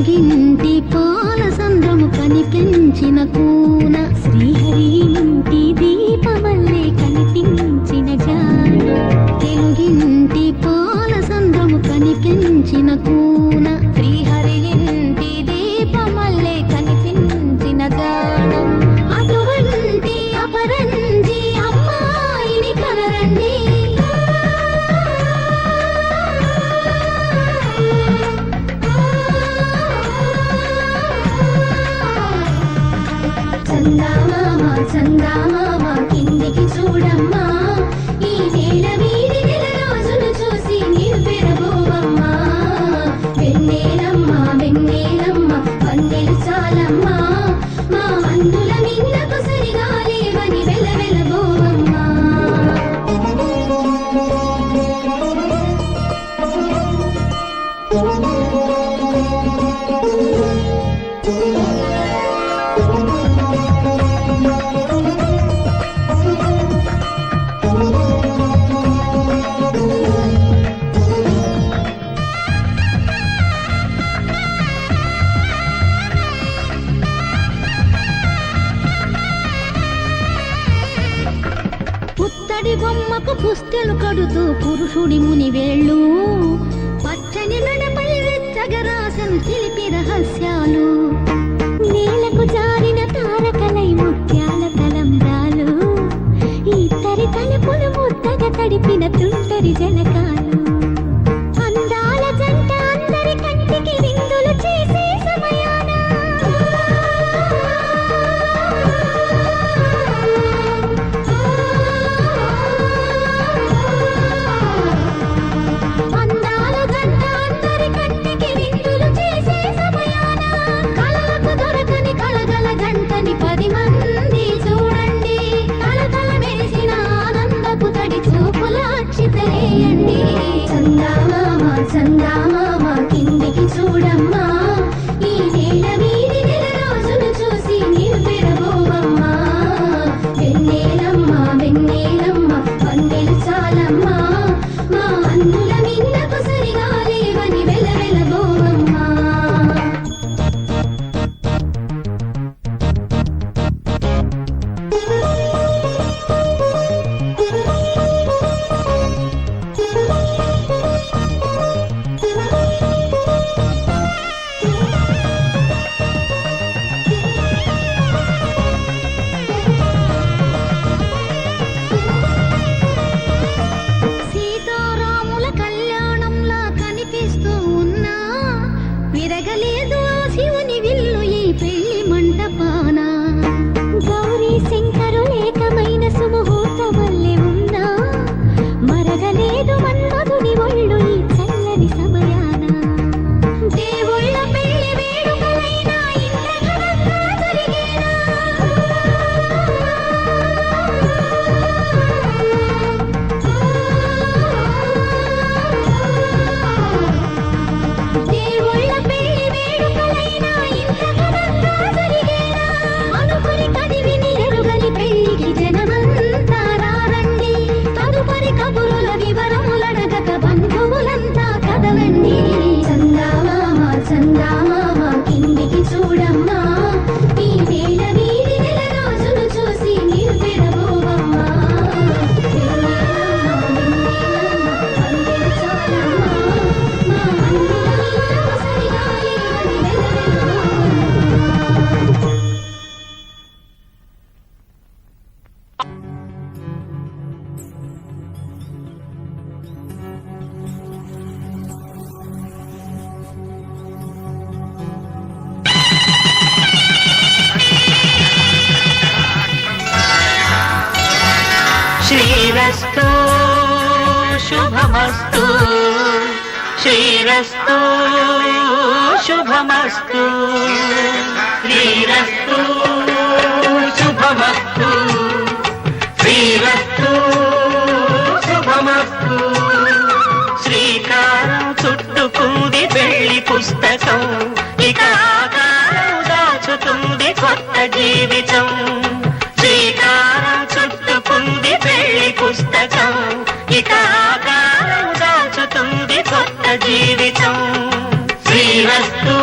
తెలుగింటి పాల సంద్రము కనిపించిన కూన శ్రీహరి ఇంటి దీపమల్లే కనిపించిన జాన తెలుగింటి పాల సంద్రము కనిపించిన కూన శ్రీహరి ఇంటి దీపమల్లే కనిపించిన గానం అటువంటి అపరంజి అమ్మాయిని కనరండి చందామామ కిందికి చూడమ్మా ఈ నేల వీడి నెల రోజులు చూసి నీవు పెరగోవమ్మా వెన్నెలమ్మ వెన్నెలమ్మ వన్నెలు చాలమ్మా మా అందుల మిన్నకు సరిగా లేవని వెలవెలగోవమ్మా పుత్తడి బొమ్మకు పుస్తెలు కడుతూ పురుషుడి ముని వేళ్ళు పచ్చని నడపై వెచ్చగరాసను తెలిపి రహస్యాలు నేలకు జారిన తారకలై ముత్యాల తలంబ్రాలు ఇద్దరి తలుపులు ముద్దగా తడిపిన తుంటరి జలకాలు అందాల జంట అందరి కంటికి విందులు చేసే సమయాన చందామామ కిందికి చూడమ్మా ఈ నేల వీడి నెల రోజులు చూసి నీవు పెరగోవమ్మా వెన్నెలమ్మ వెన్నెలమ్మ వన్నెలు చాలమ్మా మా అందుల మిన్నకు సరిగా లేవని వెలవెలగోవమ్మా విరగలేదు శివుని విల్లు ఈ పెళ్లి మంటపాన గౌరీ శంకరు ఏకమైన సుముహూర్త వల్లే ఉన్నా మరగలేదు మన్మధుని ఒళ్ళు ఈ చల్లని సమయాన దేవుళ్ళ పెళ్లి వేడుకలైనా ఇంద్రఘనంగా జరిగేనా చందామామ కిందికి చూడమ్మా ఈ నేల వీడి నెల రోజులు చూసి నీవు పెరగోవమ్మా శ్రీరస్తు శుభమస్తు శ్రీరస్తు శుభమస్తు శ్రీరస్తు శుభమస్తు శ్రీరస్తు శుభమస్తు శ్రీకారం చుట్టుకుంది పెళ్లి పుస్తకం ఇక ఆకారం దాచుతుంది కొత్త జీవితం శ్రీకారం చుట్టుకుంది పెళ్లి పుస్తకం ఇక ఆకారం దాచుతుంది కొత్త జీవితం శ్రీరస్తు